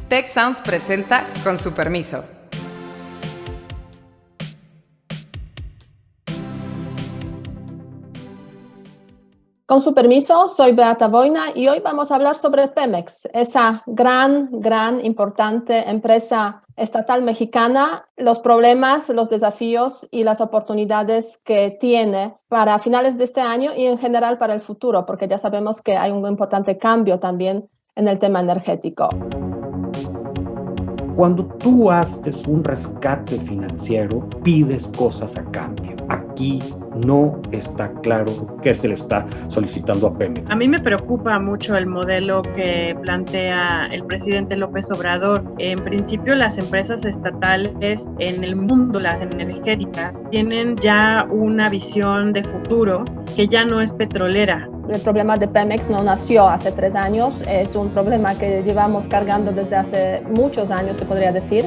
Tech Sounds presenta Con su permiso. Con su permiso, soy Beata Boina y hoy vamos a hablar sobre Pemex, esa gran, importante empresa estatal mexicana, los problemas, los desafíos y las oportunidades que tiene para finales de este año y en general para el futuro, porque ya sabemos que hay un importante cambio también en el tema energético. Cuando tú haces un rescate financiero, pides cosas a cambio. Aquí no está claro qué se le está solicitando a Pemex. A mí me preocupa mucho el modelo que plantea el presidente López Obrador. En principio, las empresas estatales en el mundo, las energéticas, tienen ya una visión de futuro que ya no es petrolera. El problema de Pemex no nació hace 3 años, es un problema que llevamos cargando desde hace muchos años, se podría decir.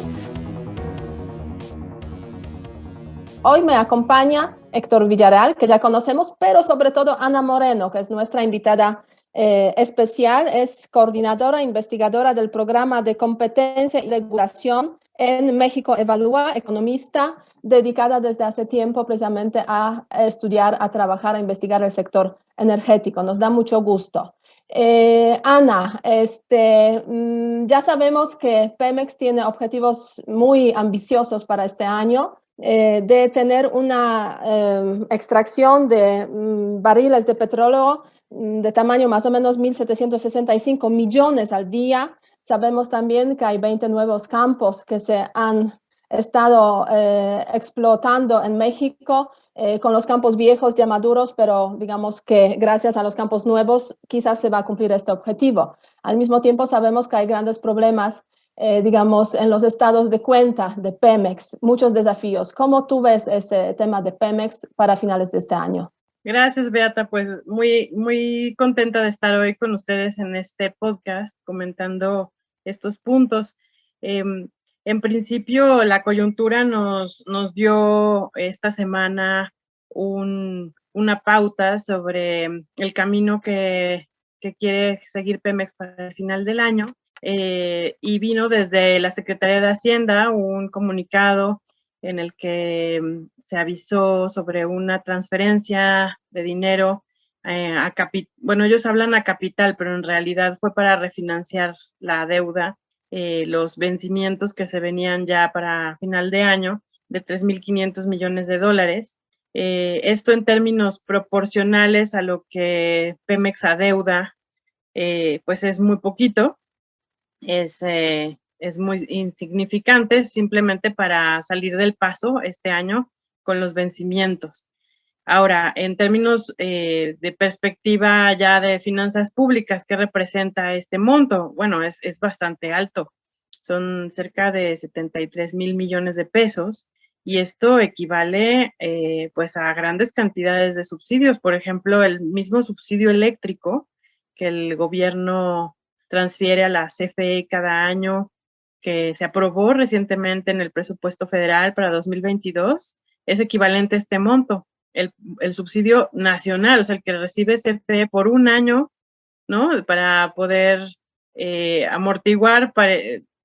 Hoy me acompaña Héctor Villarreal, que ya conocemos, pero sobre todo Ana Moreno, que es nuestra invitada especial, es coordinadora investigadora del programa de competencia y regulación en México Evalúa, economista, dedicada desde hace tiempo precisamente a estudiar, a trabajar, a investigar el sector energético. Nos da mucho gusto. Ana, ya sabemos que Pemex tiene objetivos muy ambiciosos para este año, de tener una extracción de barriles de petróleo de tamaño más o menos 1.765 millones al día. Sabemos también que hay 20 nuevos campos que se han estado explotando en México, con los campos viejos ya maduros, pero digamos que gracias a los campos nuevos quizás se va a cumplir este objetivo. Al mismo tiempo sabemos que hay grandes problemas, digamos, en los estados de cuenta de Pemex, muchos desafíos. ¿Cómo tú ves ese tema de Pemex para finales de este año? Gracias, Beata. Pues muy contenta de estar hoy con ustedes en este podcast comentando estos puntos. En principio, la coyuntura nos dio esta semana una pauta sobre el camino que quiere seguir Pemex para el final del año. Y vino desde la Secretaría de Hacienda un comunicado en el que se avisó sobre una transferencia de dinero a capital. Bueno, ellos hablan a capital, pero en realidad fue para refinanciar la deuda, los vencimientos que se venían ya para final de año de 3.500 millones de dólares. Esto en términos proporcionales a lo que Pemex adeuda, pues es muy poquito. Es muy insignificante, simplemente para salir del paso este año con los vencimientos. Ahora, en términos de perspectiva ya de finanzas públicas, ¿qué representa este monto? Bueno, es bastante alto. Son cerca de 73,000 millones de pesos y esto equivale pues a grandes cantidades de subsidios. Por ejemplo, el mismo subsidio eléctrico que el gobierno transfiere a la CFE cada año, que se aprobó recientemente en el presupuesto federal para 2022, es equivalente a este monto. El subsidio nacional, o sea, el que recibe CFE por un año, ¿no? Para poder amortiguar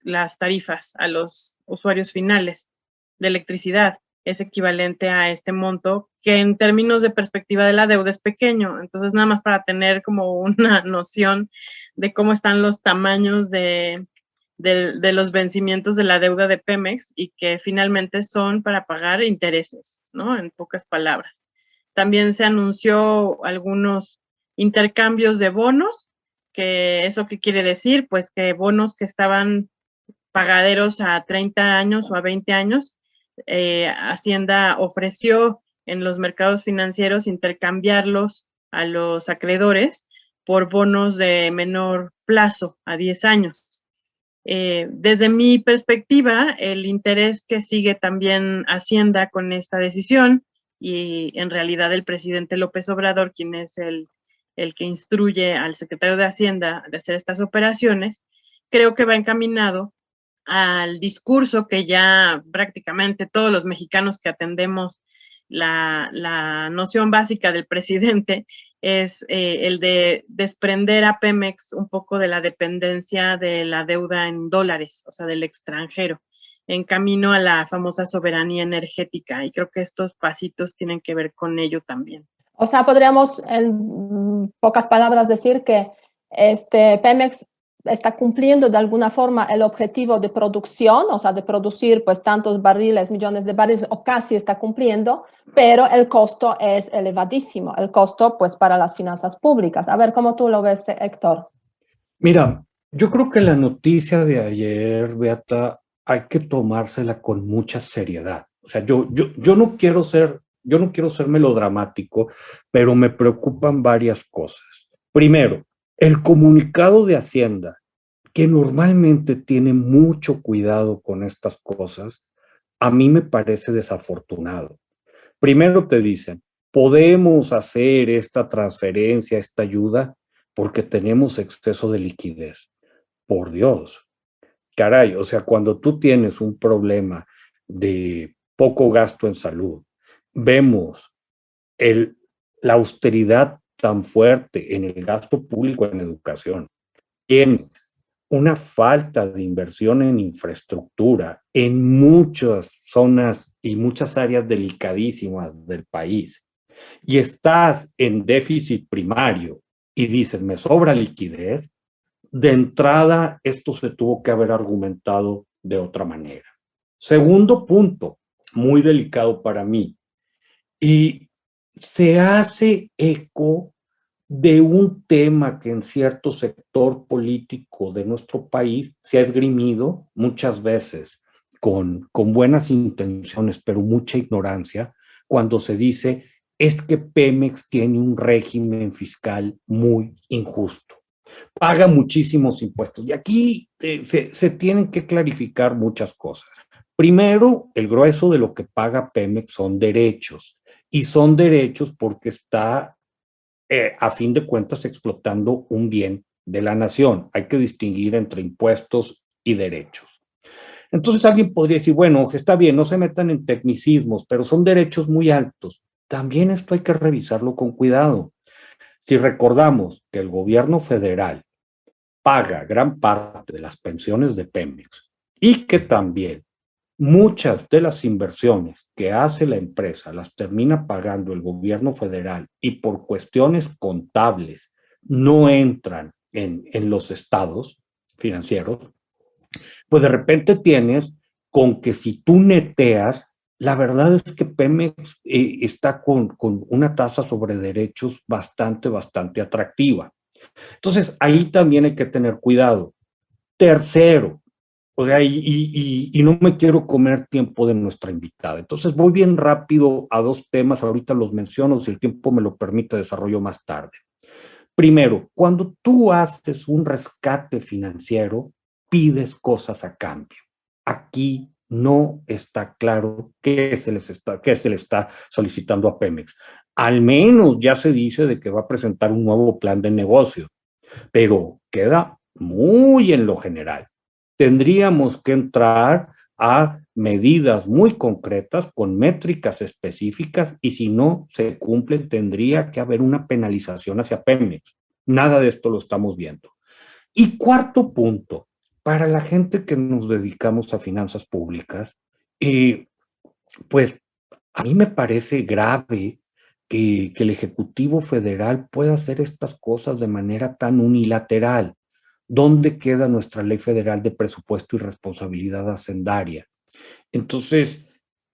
las tarifas a los usuarios finales de electricidad, es equivalente a este monto, que en términos de perspectiva de la deuda es pequeño. Entonces, nada más para tener como una noción de cómo están los tamaños de los vencimientos de la deuda de Pemex y que finalmente son para pagar intereses, ¿no? En pocas palabras. También se anunció algunos intercambios de bonos, que eso qué quiere decir, pues que bonos que estaban pagaderos a 30 años o a 20 años, Hacienda ofreció en los mercados financieros intercambiarlos a los acreedores por bonos de menor plazo, a 10 años. Desde mi perspectiva, el interés que sigue también Hacienda con esta decisión, y en realidad el presidente López Obrador, quien es el que instruye al secretario de Hacienda de hacer estas operaciones, creo que va encaminado al discurso que ya prácticamente todos los mexicanos que atendemos la noción básica del presidente, es el de desprender a Pemex un poco de la dependencia de la deuda en dólares, o sea, del extranjero, en camino a la famosa soberanía energética. Y creo que estos pasitos tienen que ver con ello también. O sea, podríamos en pocas palabras decir que Pemex está cumpliendo de alguna forma el objetivo de producción, o sea, de producir pues tantos barriles, millones de barriles, o casi está cumpliendo, pero el costo es elevadísimo, el costo pues para las finanzas públicas. A ver, ¿cómo tú lo ves, Héctor? Mira, yo creo que la noticia de ayer, Beata, hay que tomársela con mucha seriedad. O sea, yo no quiero ser melodramático, pero me preocupan varias cosas. Primero, el comunicado de Hacienda, que normalmente tiene mucho cuidado con estas cosas, a mí me parece desafortunado. Primero te dicen, podemos hacer esta transferencia, esta ayuda, porque tenemos exceso de liquidez. Por Dios, caray, o sea, cuando tú tienes un problema de poco gasto en salud, vemos la austeridad tan fuerte en el gasto público en educación, tienes una falta de inversión en infraestructura en muchas zonas y muchas áreas delicadísimas del país, y estás en déficit primario y dices, me sobra liquidez, de entrada esto se tuvo que haber argumentado de otra manera. Segundo punto, muy delicado para mí, y se hace eco de un tema que en cierto sector político de nuestro país se ha esgrimido muchas veces con buenas intenciones, pero mucha ignorancia, cuando se dice es que Pemex tiene un régimen fiscal muy injusto, paga muchísimos impuestos. Y aquí se tienen que clarificar muchas cosas. Primero, el grueso de lo que paga Pemex son derechos, y son derechos porque está a fin de cuentas explotando un bien de la nación. Hay que distinguir entre impuestos y derechos. Entonces alguien podría decir, bueno, está bien, no se metan en tecnicismos, pero son derechos muy altos. También esto hay que revisarlo con cuidado. Si recordamos que el gobierno federal paga gran parte de las pensiones de Pemex y que también muchas de las inversiones que hace la empresa las termina pagando el gobierno federal y por cuestiones contables no entran en los estados financieros, pues de repente tienes con que si tú neteas, la verdad es que Pemex está con una tasa sobre derechos bastante atractiva. Entonces, ahí también hay que tener cuidado. Tercero, o sea, y no me quiero comer tiempo de nuestra invitada. Entonces voy bien rápido a dos temas, ahorita los menciono, si el tiempo me lo permite, desarrollo más tarde. Primero, cuando tú haces un rescate financiero, pides cosas a cambio. Aquí no está claro qué se le está solicitando a Pemex. Al menos ya se dice de que va a presentar un nuevo plan de negocio, pero queda muy en lo general. Tendríamos que entrar a medidas muy concretas con métricas específicas y si no se cumplen tendría que haber una penalización hacia Pemex. Nada de esto lo estamos viendo. Y cuarto punto, para la gente que nos dedicamos a finanzas públicas, pues a mí me parece grave que el Ejecutivo Federal pueda hacer estas cosas de manera tan unilateral. ¿Dónde queda nuestra ley federal de presupuesto y responsabilidad hacendaria? Entonces,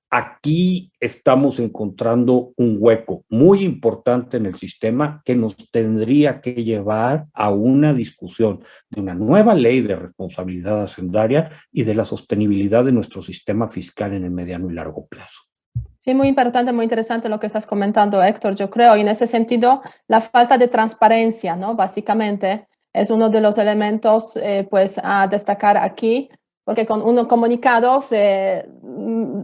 aquí estamos encontrando un hueco muy importante en el sistema que nos tendría que llevar a una discusión de una nueva ley de responsabilidad hacendaria y de la sostenibilidad de nuestro sistema fiscal en el mediano y largo plazo. Sí, muy importante, muy interesante lo que estás comentando, Héctor, yo creo. Y en ese sentido, la falta de transparencia, ¿no? Básicamente, es uno de los elementos pues, a destacar aquí, porque con un comunicado se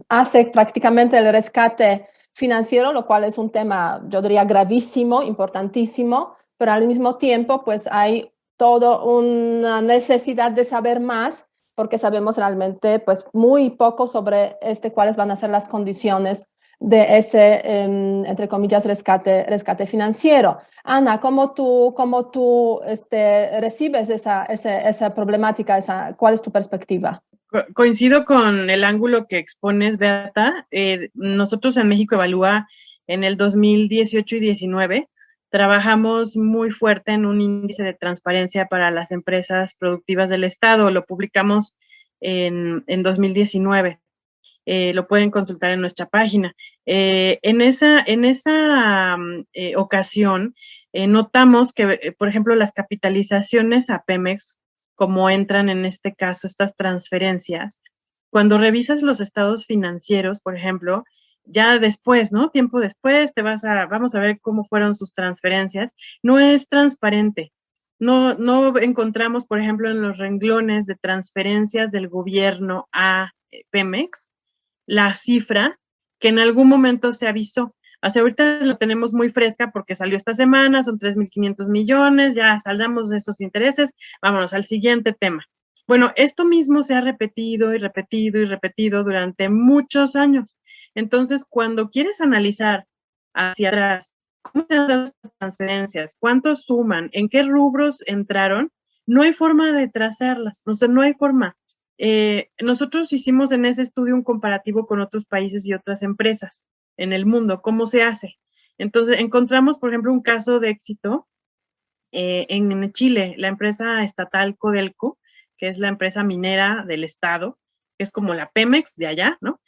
hace prácticamente el rescate financiero, lo cual es un tema, yo diría, gravísimo, importantísimo, pero al mismo tiempo, pues hay toda una necesidad de saber más, porque sabemos realmente pues muy poco sobre cuáles van a ser las condiciones de ese, entre comillas, rescate financiero. Ana, ¿cómo tú recibes esa problemática? ¿Cuál es tu perspectiva? Coincido con el ángulo que expones, Beata. Nosotros en México Evalúa, en el 2018 y 19, trabajamos muy fuerte en un índice de transparencia para las empresas productivas del Estado. Lo publicamos en 2019. Lo pueden consultar en nuestra página. En esa ocasión, notamos que, por ejemplo, las capitalizaciones a Pemex, como entran en este caso estas transferencias, cuando revisas los estados financieros, por ejemplo, ya después, ¿no? Tiempo después, vamos a ver cómo fueron sus transferencias, no es transparente. No encontramos, por ejemplo, en los renglones de transferencias del gobierno a Pemex, la cifra que en algún momento se avisó. Hacia ahorita lo tenemos muy fresca porque salió esta semana, son 3.500 millones, ya saldamos de esos intereses, vámonos al siguiente tema. Bueno, esto mismo se ha repetido y repetido y repetido durante muchos años. Entonces, cuando quieres analizar hacia atrás cómo se han dado estas transferencias, cuántos suman, en qué rubros entraron, no hay forma de trazarlas, o sea, no hay forma. Nosotros hicimos en ese estudio un comparativo con otros países y otras empresas en el mundo, cómo se hace. Entonces, encontramos, por ejemplo, un caso de éxito en Chile, la empresa estatal Codelco, que es la empresa minera del estado, que es como la Pemex de allá, ¿no?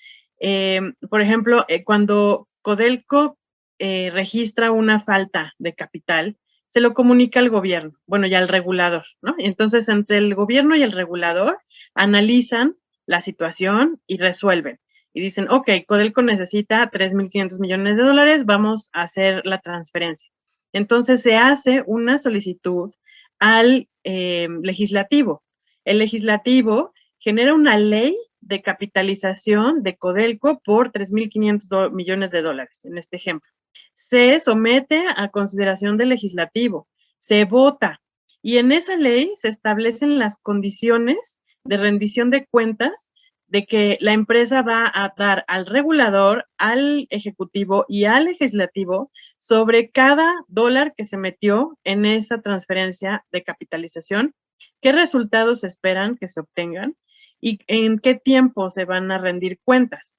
Por ejemplo, cuando Codelco registra una falta de capital, se lo comunica al gobierno, bueno, y al regulador, ¿no? Entonces, entre el gobierno y el regulador, analizan la situación y resuelven. Y dicen, ok, Codelco necesita 3.500 millones de dólares, vamos a hacer la transferencia. Entonces se hace una solicitud al legislativo. El legislativo genera una ley de capitalización de Codelco por 3.500 millones de dólares, en este ejemplo. Se somete a consideración del legislativo, se vota, y en esa ley se establecen las condiciones de rendición de cuentas de que la empresa va a dar al regulador, al ejecutivo y al legislativo sobre cada dólar que se metió en esa transferencia de capitalización, qué resultados esperan que se obtengan y en qué tiempo se van a rendir cuentas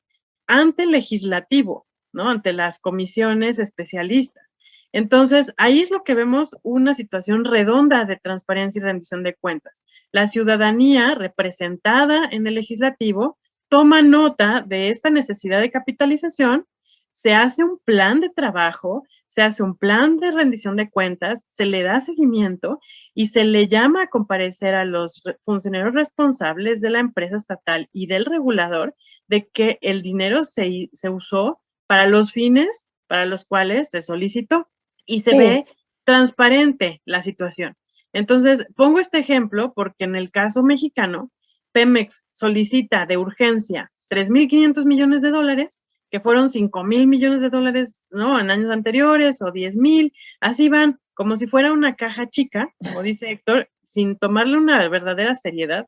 ante el legislativo, ¿no? Ante las comisiones especialistas. Entonces, ahí es lo que vemos una situación redonda de transparencia y rendición de cuentas. La ciudadanía representada en el legislativo toma nota de esta necesidad de capitalización, se hace un plan de trabajo, se hace un plan de rendición de cuentas, se le da seguimiento y se le llama a comparecer a los funcionarios responsables de la empresa estatal y del regulador de que el dinero se usó para los fines para los cuales se solicitó y se ve transparente la situación. Entonces, pongo este ejemplo porque en el caso mexicano, Pemex solicita de urgencia 3.500 millones de dólares, que fueron 5.000 millones de dólares, ¿no? En años anteriores, o 10.000, así van, como si fuera una caja chica, como dice Héctor, sin tomarle una verdadera seriedad.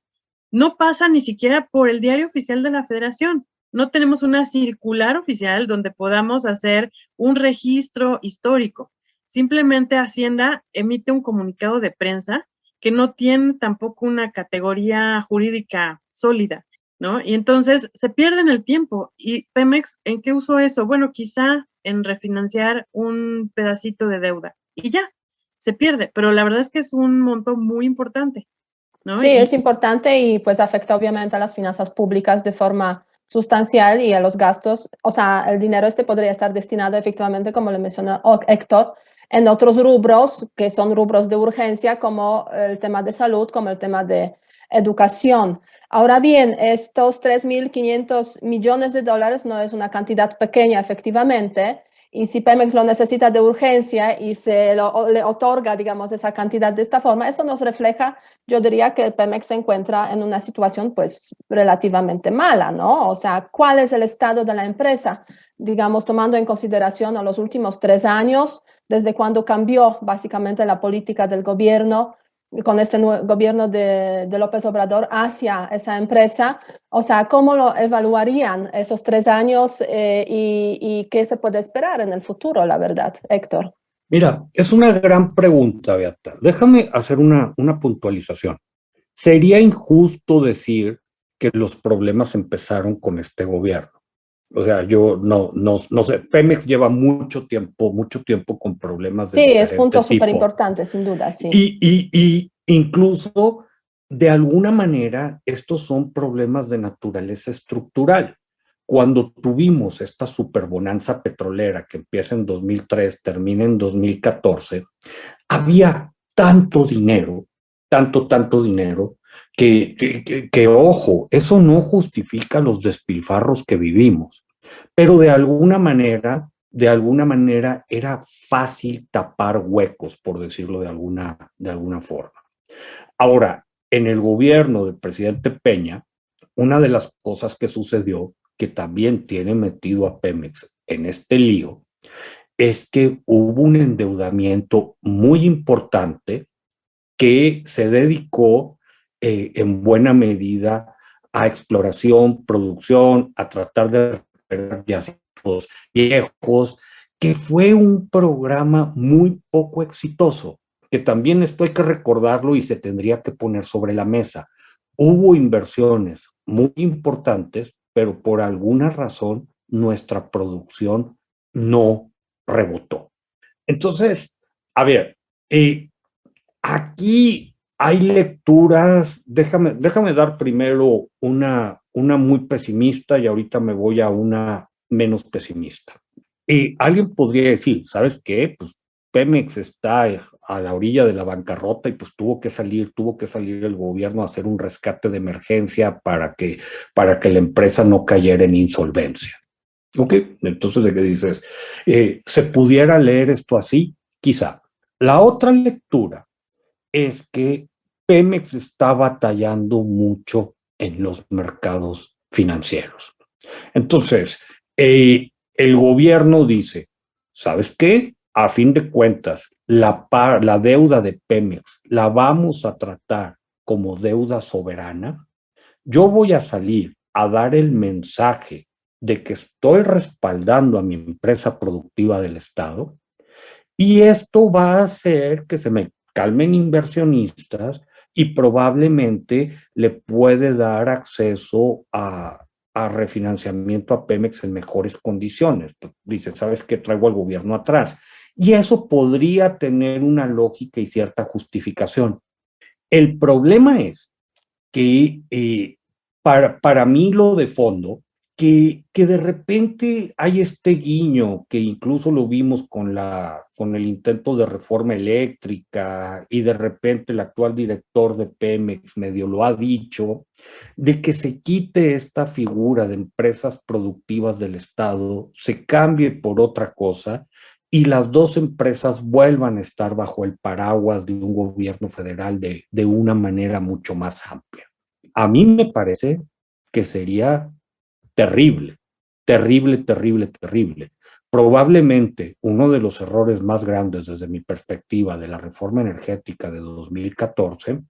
No pasa ni siquiera por el diario oficial de la Federación. No tenemos una circular oficial donde podamos hacer un registro histórico. Simplemente Hacienda emite un comunicado de prensa que no tiene tampoco una categoría jurídica sólida, ¿no? Y entonces se pierde en el tiempo. ¿Y Pemex en qué usó eso? Bueno, quizá en refinanciar un pedacito de deuda. Y ya, se pierde. Pero la verdad es que es un monto muy importante, ¿no? Sí, es importante y pues afecta obviamente a las finanzas públicas de forma sustancial y a los gastos. O sea, el dinero podría estar destinado efectivamente, como le mencionó Héctor, en otros rubros que son rubros de urgencia, como el tema de salud, como el tema de educación. Ahora bien, estos 3.500 millones de dólares no es una cantidad pequeña, efectivamente, y si Pemex lo necesita de urgencia y le otorga, digamos, esa cantidad de esta forma, eso nos refleja, yo diría que Pemex se encuentra en una situación, pues, relativamente mala, ¿no? O sea, ¿cuál es el estado de la empresa? Digamos, tomando en consideración a los últimos 3 años, desde cuando cambió básicamente la política del gobierno con este gobierno de López Obrador hacia esa empresa. O sea, ¿cómo lo evaluarían esos 3 años y qué se puede esperar en el futuro, la verdad, Héctor? Mira, es una gran pregunta, Beata. Déjame hacer una puntualización. Sería injusto decir que los problemas empezaron con este gobierno. O sea, yo no sé, Pemex lleva mucho tiempo con problemas de Sí, es diferente punto súper tipo. importante, sin duda, sí. Y incluso, de alguna manera, estos son problemas de naturaleza estructural. Cuando tuvimos esta superbonanza petrolera que empieza en 2003, termina en 2014, había tanto dinero, tanto dinero, que, ojo, eso no justifica los despilfarros que vivimos, pero de alguna manera era fácil tapar huecos, por decirlo de alguna forma. Ahora, en el gobierno del presidente Peña, una de las cosas que sucedió, que también tiene metido a Pemex en este lío, es que hubo un endeudamiento muy importante que se dedicó en buena medida a exploración, producción, a tratar de recuperar yacimientos viejos, que fue un programa muy poco exitoso, que también esto hay que recordarlo y se tendría que poner sobre la mesa. Hubo inversiones muy importantes, pero por alguna razón nuestra producción no rebotó. Entonces, a ver, aquí hay lecturas, déjame dar primero una muy pesimista y ahorita me voy a una menos pesimista. Alguien podría decir, ¿sabes qué? Pues Pemex está a la orilla de la bancarrota y pues tuvo que salir el gobierno a hacer un rescate de emergencia para que la empresa no cayera en insolvencia. ¿Ok? Entonces, ¿de qué dices? ¿Se pudiera leer esto así? Quizá. La otra lectura es que Pemex está batallando mucho en los mercados financieros. Entonces, el gobierno dice, ¿sabes qué? A fin de cuentas, la deuda de Pemex la vamos a tratar como deuda soberana. Yo voy a salir a dar el mensaje de que estoy respaldando a mi empresa productiva del Estado y esto va a hacer que se me calmen inversionistas y probablemente le puede dar acceso a refinanciamiento a Pemex en mejores condiciones. Dice, ¿sabes qué? Traigo al gobierno atrás. Y eso podría tener una lógica y cierta justificación. El problema es que para mí lo de fondo, que de repente hay este guiño, que incluso lo vimos con el intento de reforma eléctrica y de repente el actual director de Pemex medio lo ha dicho, de que se quite esta figura de empresas productivas del Estado, se cambie por otra cosa y las dos empresas vuelvan a estar bajo el paraguas de un gobierno federal de una manera mucho más amplia. A mí me parece que sería terrible, terrible. Probablemente uno de los errores más grandes desde mi perspectiva de la reforma energética de 2014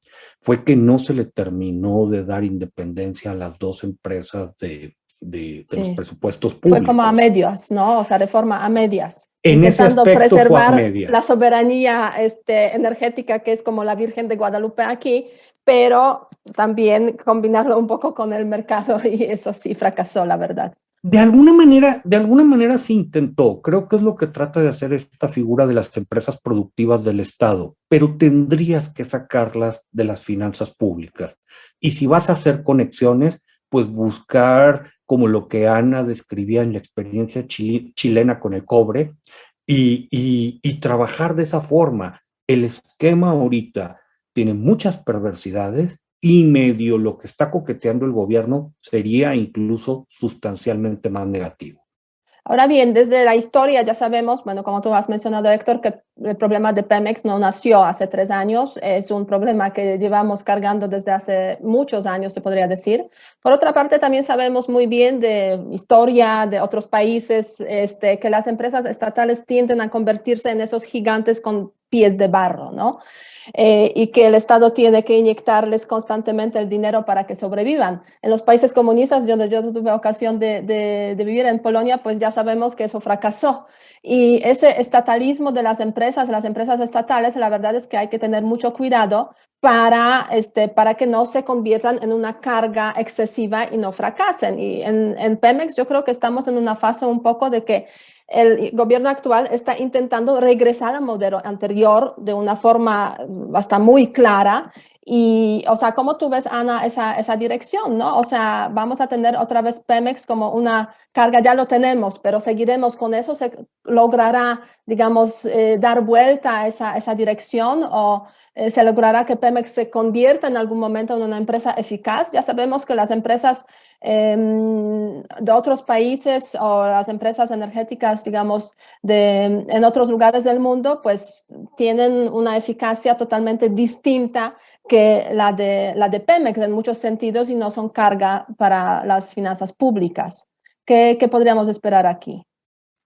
fue que no se le terminó de dar independencia a las dos empresas de los presupuestos públicos. Fue como a medias, ¿no? O sea, reforma a medias. En ese intentando aspecto preservar fue a medias. la soberanía energética, que es como la Virgen de Guadalupe aquí, pero también combinarlo un poco con el mercado y eso sí fracasó, la verdad. De alguna manera se intentó. Creo que es lo que trata de hacer esta figura de las empresas productivas del Estado, pero tendrías que sacarlas de las finanzas públicas. Y si vas a hacer conexiones, pues buscar como lo que Ana describía en la experiencia chilena con el cobre y trabajar de esa forma. El esquema ahorita tiene muchas perversidades y medio lo que está coqueteando el gobierno sería incluso sustancialmente más negativo. Ahora bien, desde la historia ya sabemos, bueno, como tú has mencionado, Héctor, que el problema de Pemex no nació hace 3 años, es un problema que llevamos cargando desde hace muchos años, se podría decir. Por otra parte, también sabemos muy bien de historia de otros países que las empresas estatales tienden a convertirse en esos gigantes con pies de barro, ¿no? Y que el Estado tiene que inyectarles constantemente el dinero para que sobrevivan. En los países comunistas, donde yo tuve ocasión de vivir en Polonia, pues ya sabemos que eso fracasó. Y ese estatalismo de las empresas estatales, la verdad es que hay que tener mucho cuidado para que no se conviertan en una carga excesiva y no fracasen. Y en Pemex yo creo que estamos en una fase un poco de que el gobierno actual está intentando regresar al modelo anterior de una forma hasta muy clara. Y, o sea, ¿cómo tú ves, Ana, esa dirección, no? O sea, vamos a tener otra vez Pemex como una carga, ya lo tenemos, pero seguiremos con eso, se logrará, digamos, dar vuelta a esa dirección, o se logrará que Pemex se convierta en algún momento en una empresa eficaz. Ya sabemos que las empresas de otros países o las empresas energéticas, digamos, en otros lugares del mundo, pues tienen una eficacia totalmente distinta que la de Pemex en muchos sentidos, y no son carga para las finanzas públicas. ¿Qué podríamos esperar aquí?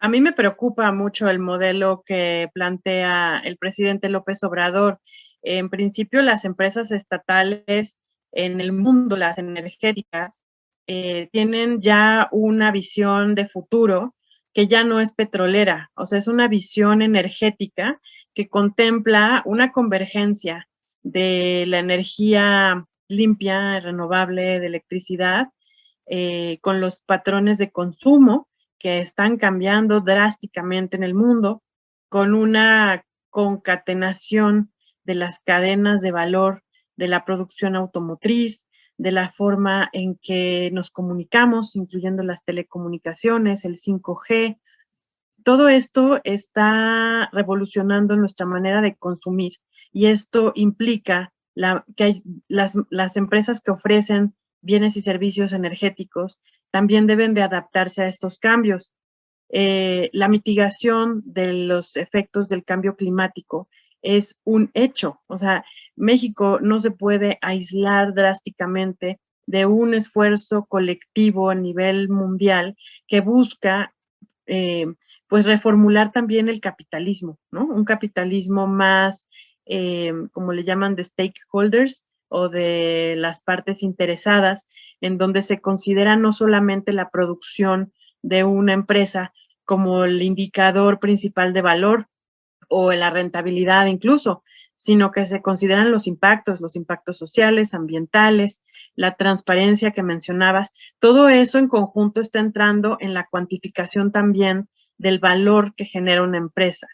A mí me preocupa mucho el modelo que plantea el presidente López Obrador. En principio, las empresas estatales en el mundo, las energéticas, tienen ya una visión de futuro que ya no es petrolera, o sea, es una visión energética que contempla una convergencia de la energía limpia, renovable, de electricidad, con los patrones de consumo que están cambiando drásticamente en el mundo, con una concatenación de las cadenas de valor de la producción automotriz, de la forma en que nos comunicamos, incluyendo las telecomunicaciones, el 5G. Todo esto está revolucionando nuestra manera de consumir, y esto implica que hay las empresas que ofrecen bienes y servicios energéticos también deben de adaptarse a estos cambios. La mitigación de los efectos del cambio climático es un hecho. O sea, México no se puede aislar drásticamente de un esfuerzo colectivo a nivel mundial que busca pues reformular también el capitalismo, ¿no? Un capitalismo más, como le llaman, de stakeholders, o de las partes interesadas, en donde se considera no solamente la producción de una empresa como el indicador principal de valor o la rentabilidad incluso, sino que se consideran los impactos sociales, ambientales, la transparencia que mencionabas. Todo eso en conjunto está entrando en la cuantificación también del valor que genera una empresa.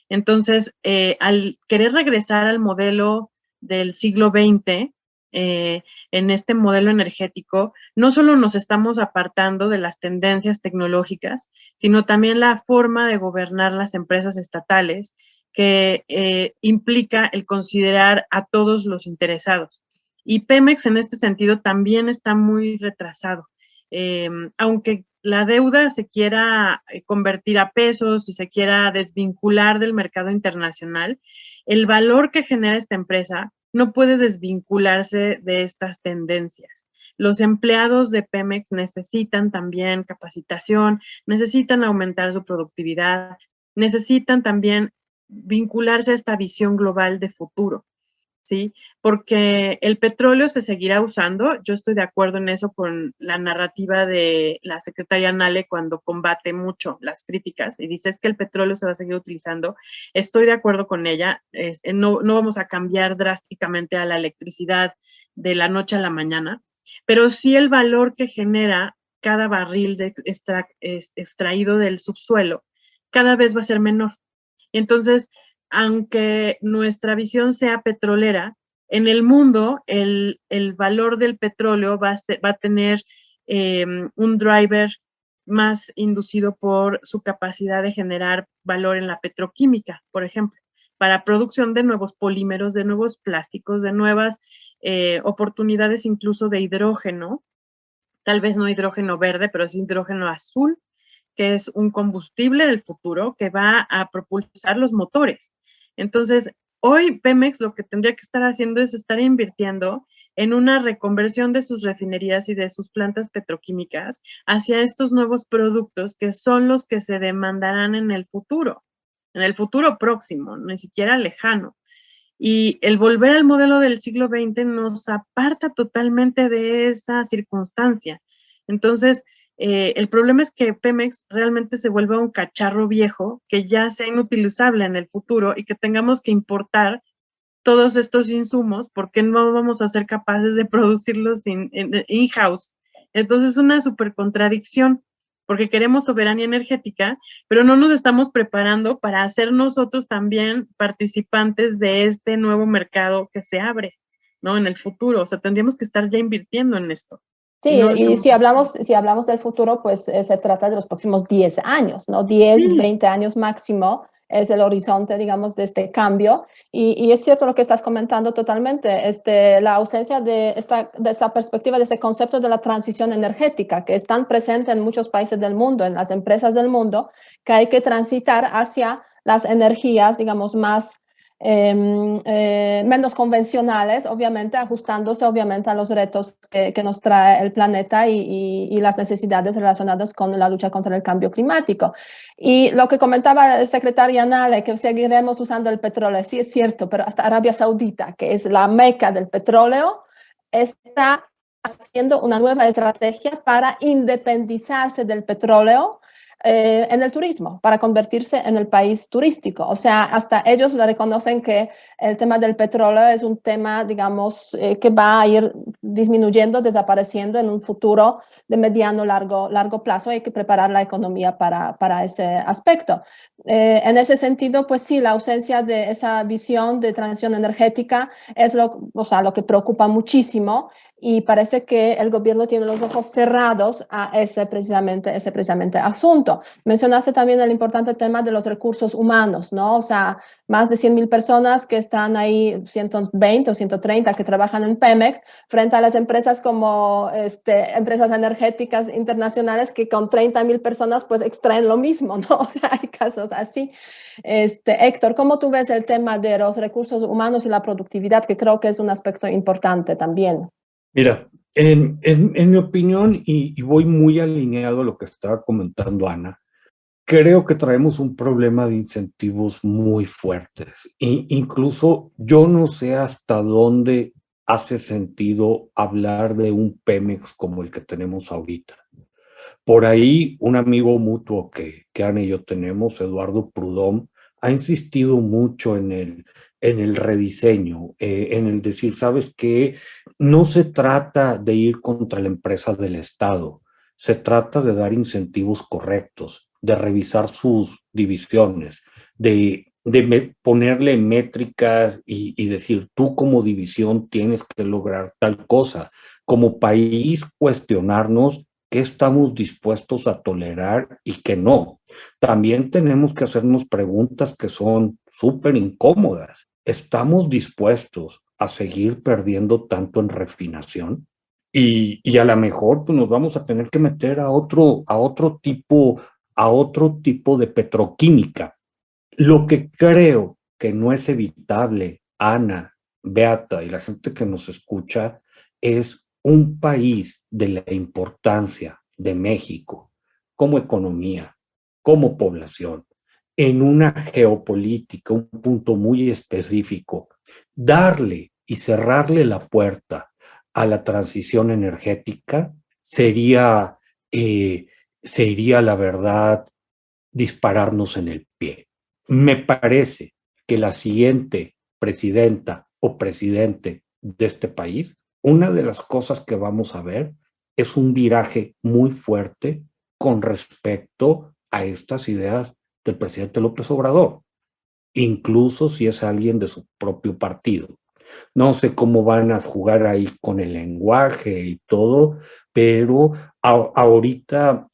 Entonces, al querer regresar al modelo del siglo XX, en este modelo energético, no solo nos estamos apartando de las tendencias tecnológicas, sino también la forma de gobernar las empresas estatales, que implica el considerar a todos los interesados. Y Pemex en este sentido también está muy retrasado. Aunque la deuda se quiera convertir a pesos y se quiera desvincular del mercado internacional, el valor que genera esta empresa no puede desvincularse de estas tendencias. Los empleados de Pemex necesitan también capacitación, necesitan aumentar su productividad, necesitan también vincularse a esta visión global de futuro, ¿sí? Porque el petróleo se seguirá usando. Yo estoy de acuerdo en eso con la narrativa de la secretaria Nale cuando combate mucho las críticas y dice es que el petróleo se va a seguir utilizando. Estoy de acuerdo con ella. No vamos a cambiar drásticamente a la electricidad de la noche a la mañana, pero sí el valor que genera cada barril extraído del subsuelo cada vez va a ser menor. Entonces, aunque nuestra visión sea petrolera, en el mundo el valor del petróleo va a tener un driver más inducido por su capacidad de generar valor en la petroquímica, por ejemplo, para producción de nuevos polímeros, de nuevos plásticos, de nuevas oportunidades incluso de hidrógeno, tal vez no hidrógeno verde, pero sí hidrógeno azul, que es un combustible del futuro que va a propulsar los motores. Entonces, hoy Pemex lo que tendría que estar haciendo es estar invirtiendo en una reconversión de sus refinerías y de sus plantas petroquímicas hacia estos nuevos productos que son los que se demandarán en el futuro. en el futuro próximo, ni siquiera lejano. Y el volver al modelo del siglo XX nos aparta totalmente de esa circunstancia. Entonces, el problema es que Pemex realmente se vuelva un cacharro viejo que ya sea inutilizable en el futuro y que tengamos que importar todos estos insumos porque no vamos a ser capaces de producirlos in-house. Entonces es una súper contradicción porque queremos soberanía energética, pero no nos estamos preparando para hacer nosotros también participantes de este nuevo mercado que se abre, ¿no? En el futuro, o sea, tendríamos que estar ya invirtiendo en esto. Sí, y si hablamos del futuro, pues se trata de los próximos 10 años, ¿no? 10, sí. 20 años máximo es el horizonte, digamos, de este cambio. Y es cierto lo que estás comentando totalmente, la ausencia de esa perspectiva, de ese concepto de la transición energética, que es tan presente en muchos países del mundo, en las empresas del mundo, que hay que transitar hacia las energías, digamos, más menos convencionales, obviamente, ajustándose obviamente a los retos que nos trae el planeta y las necesidades relacionadas con la lucha contra el cambio climático. Y lo que comentaba el secretario Nale, que seguiremos usando el petróleo, sí es cierto, pero hasta Arabia Saudita, que es la meca del petróleo, está haciendo una nueva estrategia para independizarse del petróleo en el turismo, para convertirse en el país turístico. O sea, hasta ellos le reconocen que el tema del petróleo es un tema, digamos, que va a ir disminuyendo, desapareciendo en un futuro de mediano, largo plazo. Hay que preparar la economía para ese aspecto. En ese sentido, pues sí, la ausencia de esa visión de transición energética es lo que preocupa muchísimo. Y parece que el gobierno tiene los ojos cerrados a ese precisamente asunto. Mencionaste también el importante tema de los recursos humanos, ¿no? O sea, más de 100,000 personas que están ahí, 120 o 130 que trabajan en Pemex, frente a las empresas como empresas energéticas internacionales que con 30,000 personas pues extraen lo mismo, ¿no? O sea, hay casos así. Héctor, ¿cómo tú ves el tema de los recursos humanos y la productividad, que creo que es un aspecto importante también? Mira, en mi opinión, y voy muy alineado a lo que estaba comentando Ana, creo que traemos un problema de incentivos muy fuertes. Incluso yo no sé hasta dónde hace sentido hablar de un Pemex como el que tenemos ahorita. Por ahí, un amigo mutuo que Ana y yo tenemos, Eduardo Prudhomme, ha insistido mucho en el rediseño, en el decir, ¿sabes qué? No se trata de ir contra la empresa del Estado, se trata de dar incentivos correctos, de revisar sus divisiones, de ponerle métricas y decir, tú como división tienes que lograr tal cosa. Como país, cuestionarnos qué estamos dispuestos a tolerar y qué no. También tenemos que hacernos preguntas que son súper incómodas. ¿Estamos dispuestos a seguir perdiendo tanto en refinación? Y a lo mejor pues, nos vamos a tener que meter a otro tipo de petroquímica. Lo que creo que no es evitable, Ana, Beata y la gente que nos escucha, es un país de la importancia de México como economía, como población, en una geopolítica, un punto muy específico, darle y cerrarle la puerta a la transición energética sería la verdad, dispararnos en el pie. Me parece que la siguiente presidenta o presidente de este país, una de las cosas que vamos a ver es un viraje muy fuerte con respecto a estas ideas del presidente López Obrador, incluso si es alguien de su propio partido. No sé cómo van a jugar ahí con el lenguaje y todo, pero ahorita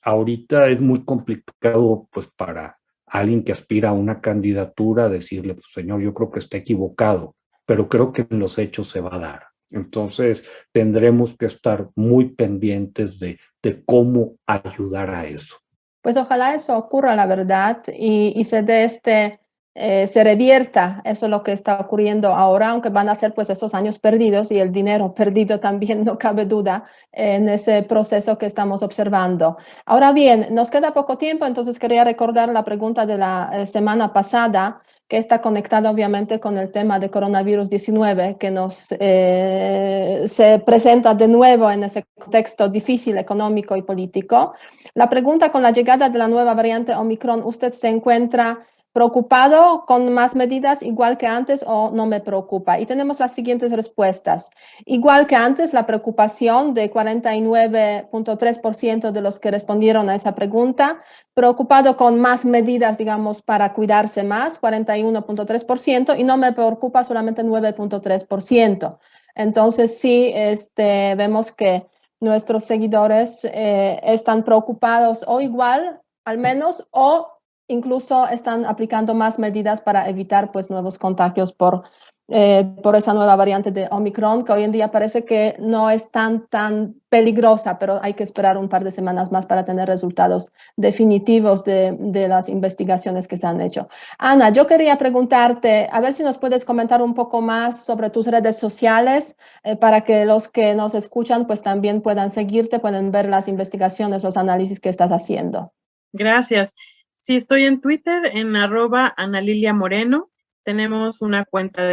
es muy complicado pues para alguien que aspira a una candidatura decirle, pues, señor, yo creo que está equivocado, pero creo que en los hechos se va a dar. Entonces tendremos que estar muy pendientes de cómo ayudar a eso. Pues ojalá eso ocurra, la verdad, y se dé se revierta eso lo que está ocurriendo ahora, aunque van a ser pues esos años perdidos y el dinero perdido también, no cabe duda, en ese proceso que estamos observando. Ahora bien, nos queda poco tiempo, entonces quería recordar la pregunta de la semana pasada, que está conectada obviamente con el tema de coronavirus 19, que se presenta de nuevo en ese contexto difícil económico y político. La pregunta: con la llegada de la nueva variante Omicron, ¿usted se encuentra preocupado con más medidas igual que antes o no me preocupa? Y tenemos las siguientes respuestas. Igual que antes, la preocupación de 49.3% de los que respondieron a esa pregunta. Preocupado con más medidas, digamos, para cuidarse más, 41.3%, y no me preocupa solamente 9.3%. Entonces sí, vemos que nuestros seguidores están preocupados o igual, al menos, o incluso están aplicando más medidas para evitar pues nuevos contagios por esa nueva variante de Omicron, que hoy en día parece que no es tan peligrosa, pero hay que esperar un par de semanas más para tener resultados definitivos de las investigaciones que se han hecho. Ana, yo quería preguntarte, a ver si nos puedes comentar un poco más sobre tus redes sociales, para que los que nos escuchan pues también puedan seguirte, pueden ver las investigaciones, los análisis que estás haciendo. Gracias. Sí, estoy en Twitter, en @AnaliliaMoreno. Tenemos una cuenta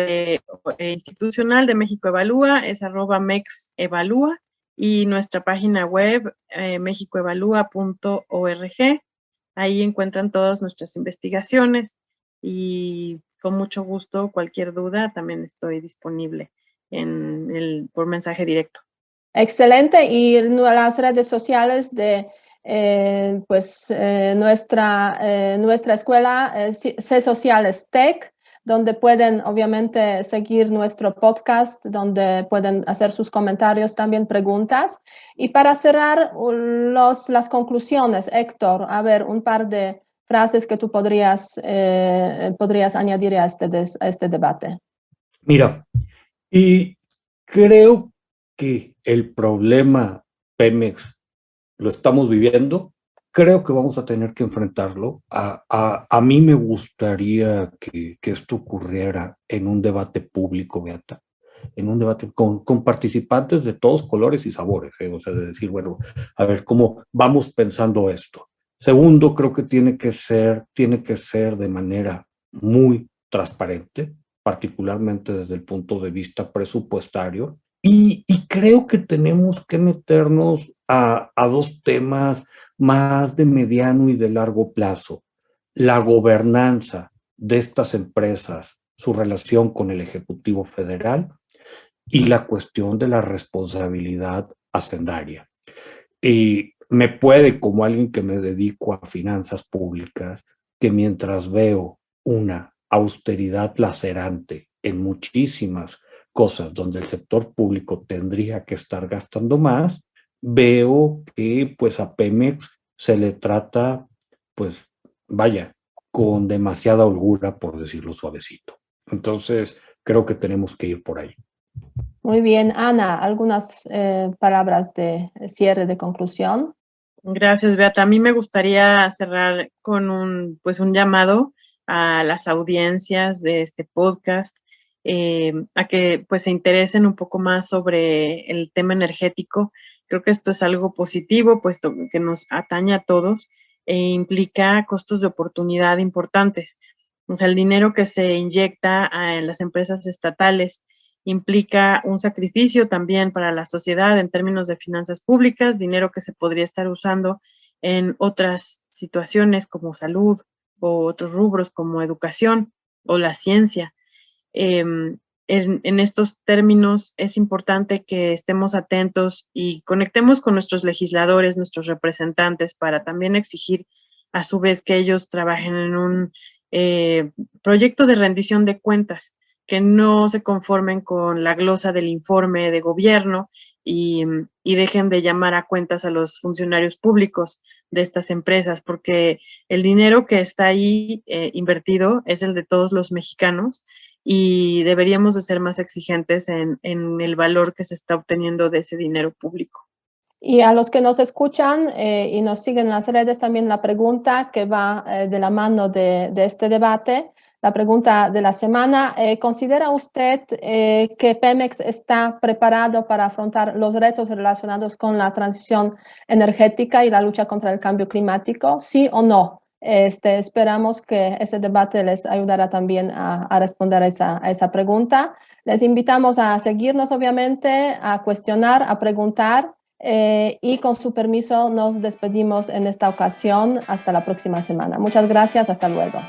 institucional de México Evalúa, es @MEXEvalúa, y nuestra página web, mexicoevalúa.org. Ahí encuentran todas nuestras investigaciones y con mucho gusto, cualquier duda, también estoy disponible por mensaje directo. Excelente. Y las redes sociales de nuestra escuela, C Sociales Tech, donde pueden obviamente seguir nuestro podcast, donde pueden hacer sus comentarios, también preguntas. Y para cerrar las conclusiones, Héctor, a ver, un par de frases que tú podrías añadir a este debate. Mira, y creo que el problema Pemex lo estamos viviendo, creo que vamos a tener que enfrentarlo. A mí me gustaría que esto ocurriera en un debate público, Beata, en un debate con participantes de todos colores y sabores, o sea, de decir, bueno, a ver cómo vamos pensando esto. Segundo, creo que tiene que ser de manera muy transparente, particularmente desde el punto de vista presupuestario, y creo que tenemos que meternos a dos temas más de mediano y de largo plazo: la gobernanza de estas empresas, su relación con el Ejecutivo Federal, y la cuestión de la responsabilidad hacendaria. Y me puede, como alguien que me dedico a finanzas públicas, que mientras veo una austeridad lacerante en muchísimas cosas donde el sector público tendría que estar gastando más, veo que pues a Pemex se le trata, pues vaya, con demasiada holgura, por decirlo suavecito. Entonces, creo que tenemos que ir por ahí. Muy bien, Ana, algunas palabras de cierre, de conclusión. Gracias, Beata. A mí me gustaría cerrar con un llamado a las audiencias de este podcast, a que pues se interesen un poco más sobre el tema energético. Creo que esto es algo positivo, puesto que nos atañe a todos e implica costos de oportunidad importantes. O sea, el dinero que se inyecta en las empresas estatales implica un sacrificio también para la sociedad en términos de finanzas públicas, dinero que se podría estar usando en otras situaciones como salud o otros rubros como educación o la ciencia. En estos términos es importante que estemos atentos y conectemos con nuestros legisladores, nuestros representantes, para también exigir a su vez que ellos trabajen en un proyecto de rendición de cuentas, que no se conformen con la glosa del informe de gobierno y dejen de llamar a cuentas a los funcionarios públicos de estas empresas, porque el dinero que está ahí invertido es el de todos los mexicanos y deberíamos de ser más exigentes en el valor que se está obteniendo de ese dinero público. Y a los que nos escuchan y nos siguen en las redes, también la pregunta que va de la mano de este debate: la pregunta de la semana. ¿Considera usted que Pemex está preparado para afrontar los retos relacionados con la transición energética y la lucha contra el cambio climático? ¿Sí o no? Esperamos que ese debate les ayudará también a responder a esa pregunta. Les invitamos a seguirnos, obviamente, a cuestionar, a preguntar, y con su permiso nos despedimos en esta ocasión. Hasta la próxima semana. Muchas gracias. Hasta luego.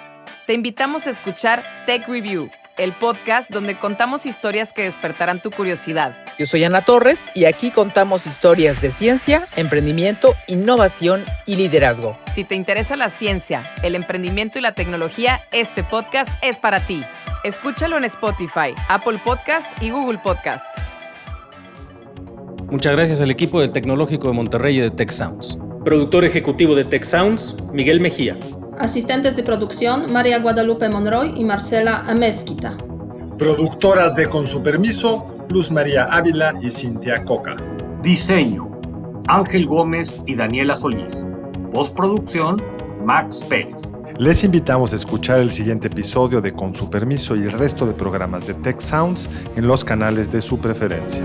Te invitamos a escuchar Tech Review, el podcast donde contamos historias que despertarán tu curiosidad. Yo soy Ana Torres y aquí contamos historias de ciencia, emprendimiento, innovación y liderazgo. Si te interesa la ciencia, el emprendimiento y la tecnología, este podcast es para ti. Escúchalo en Spotify, Apple Podcast y Google Podcast. Muchas gracias al equipo del Tecnológico de Monterrey y de Tech Sounds. Productor ejecutivo de Tech Sounds, Miguel Mejía. Asistentes de producción, María Guadalupe Monroy y Marcela Amezquita. Productoras de Con su permiso, Luz María Ávila y Cintia Coca. Diseño, Ángel Gómez y Daniela Solís. Postproducción, Max Pérez. Les invitamos a escuchar el siguiente episodio de Con su permiso y el resto de programas de Tech Sounds en los canales de su preferencia.